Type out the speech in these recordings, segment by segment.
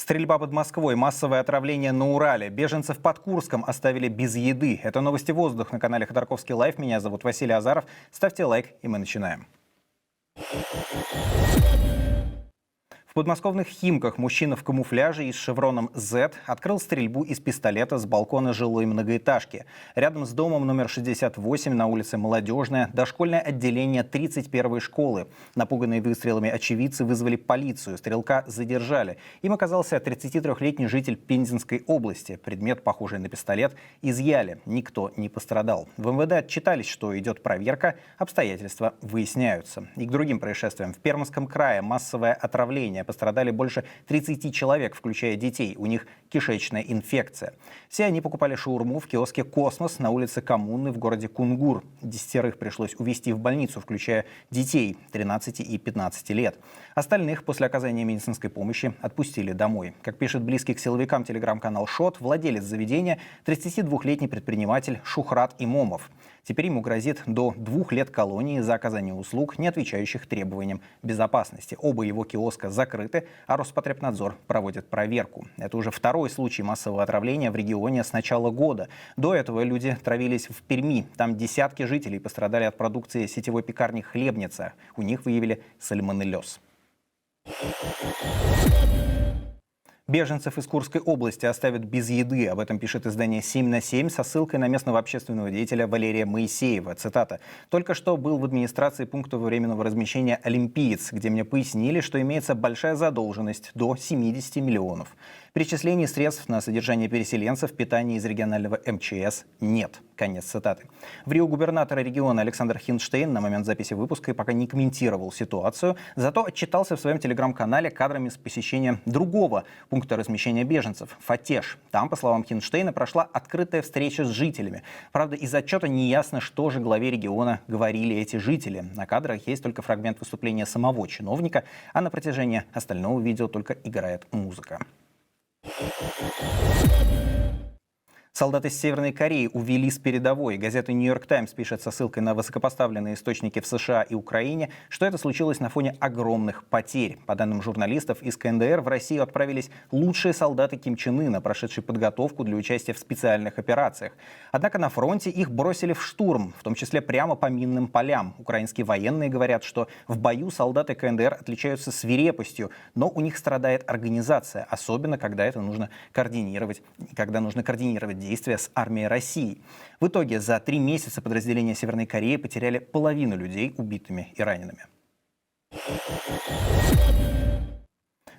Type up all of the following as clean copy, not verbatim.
Стрельба под Москвой, массовое отравление на Урале. Беженцев под Курском оставили без еды. Это новости «Воздух» на канале Ходорковский Лайв. Меня зовут Василий Азаров. Ставьте лайк, и мы начинаем. В подмосковных Химках мужчина в камуфляже и с шевроном Z открыл стрельбу из пистолета с балкона жилой многоэтажки. Рядом с домом номер 68 на улице Молодежная дошкольное отделение 31-й школы. Напуганные выстрелами очевидцы вызвали полицию. Стрелка задержали. Им оказался 33-летний житель Пензенской области. Предмет, похожий на пистолет, изъяли. Никто не пострадал. В МВД отчитались, что идет проверка, обстоятельства выясняются. И к другим происшествиям. В Пермском крае массовое отравление. Пострадали больше 30 человек, включая детей. У них кишечная инфекция. Все они покупали шаурму в киоске «Космос» на улице Коммуны в городе Кунгур. 10 пришлось увезти в больницу, включая детей 13 и 15 лет. Остальных после оказания медицинской помощи отпустили домой. Как пишет близкий к силовикам телеграм-канал «Шот», владелец заведения 32-летний предприниматель Шухрат Имомов. Теперь ему грозит до 2 лет колонии за оказание услуг, не отвечающих требованиям безопасности. Оба его киоска закрыты, а Роспотребнадзор проводит проверку. Это уже второй случай массового отравления в регионе с начала года. До этого люди травились в Перми. Там десятки жителей пострадали от продукции сетевой пекарни «Хлебница». У них выявили сальмонеллез. Беженцев из Курской области оставят без еды. Об этом пишет издание «7 на 7» со ссылкой на местного общественного деятеля Валерия Моисеева. Цитата. «Только что был в администрации пункта временного размещения «Олимпиец», где мне пояснили, что имеется большая задолженность до 70 миллионов. Перечислений средств на содержание переселенцев, питания из регионального МЧС нет». Конец цитаты. В Рио губернатор региона Александр Хинштейн на момент записи выпуска пока не комментировал ситуацию, зато отчитался в своем телеграм-канале кадрами с посещения другого пункта размещения беженцев – Фатеж. Там, по словам Хинштейна, прошла открытая встреча с жителями. Правда, из отчета не ясно, что же главе региона говорили эти жители. На кадрах есть только фрагмент выступления самого чиновника, а на протяжении остального видео только играет музыка. Солдат из Северной Кореи увели с передовой. Газета «Нью-Йорк Таймс» пишет со ссылкой на высокопоставленные источники в США и Украине, что это случилось на фоне огромных потерь. По данным журналистов из КНДР, в Россию отправились лучшие солдаты Ким Чен Ына, прошедшие подготовку для участия в специальных операциях. Однако на фронте их бросили в штурм, в том числе прямо по минным полям. Украинские военные говорят, что в бою солдаты КНДР отличаются свирепостью, но у них страдает организация, особенно когда нужно координировать действия с армией России. В итоге за 3 месяца подразделения Северной Кореи потеряли половину людей убитыми и ранеными.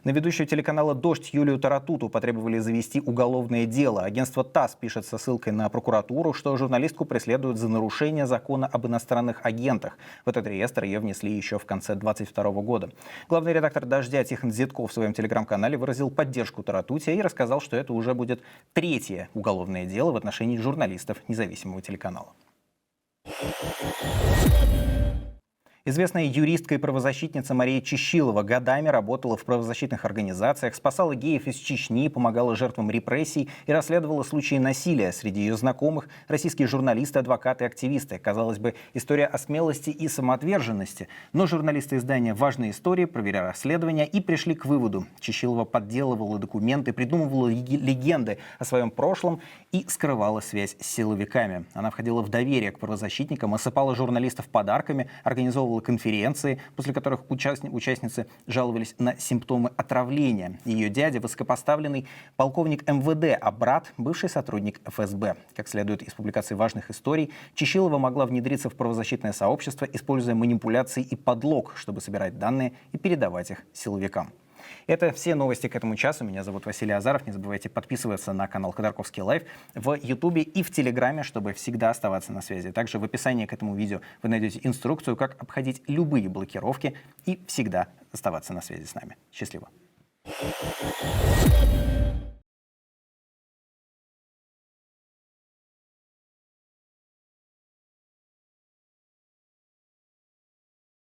На ведущую телеканала «Дождь» Юлию Таратуту потребовали завести уголовное дело. Агентство ТАСС пишет со ссылкой на прокуратуру, что журналистку преследуют за нарушение закона об иностранных агентах. В этот реестр ее внесли еще в конце 2022 года. Главный редактор «Дождя» Тихон Зитков в своем телеграм-канале выразил поддержку Таратуте и рассказал, что это уже будет 3-е уголовное дело в отношении журналистов независимого телеканала. Известная юристка и правозащитница Мария Чищилова годами работала в правозащитных организациях, спасала геев из Чечни, помогала жертвам репрессий и расследовала случаи насилия. Среди ее знакомых российские журналисты, адвокаты, активисты. Казалось бы, история о смелости и самоотверженности. Но журналисты издания «Важные истории» провели расследование и пришли к выводу. Чищилова подделывала документы, придумывала легенды о своем прошлом и скрывала связь с силовиками. Она входила в доверие к правозащитникам, осыпала журналистов подарками, организовывала конференции, после которых участницы жаловались на симптомы отравления. Ее дядя – высокопоставленный полковник МВД, а брат – бывший сотрудник ФСБ. Как следует из публикаций «Важных историй», Чищилова могла внедриться в правозащитное сообщество, используя манипуляции и подлог, чтобы собирать данные и передавать их силовикам. Это все новости к этому часу. Меня зовут Василий Азаров. Не забывайте подписываться на канал Ходорковский Лайв в Ютубе и в Телеграме, чтобы всегда оставаться на связи. Также в описании к этому видео вы найдете инструкцию, как обходить любые блокировки и всегда оставаться на связи с нами. Счастливо!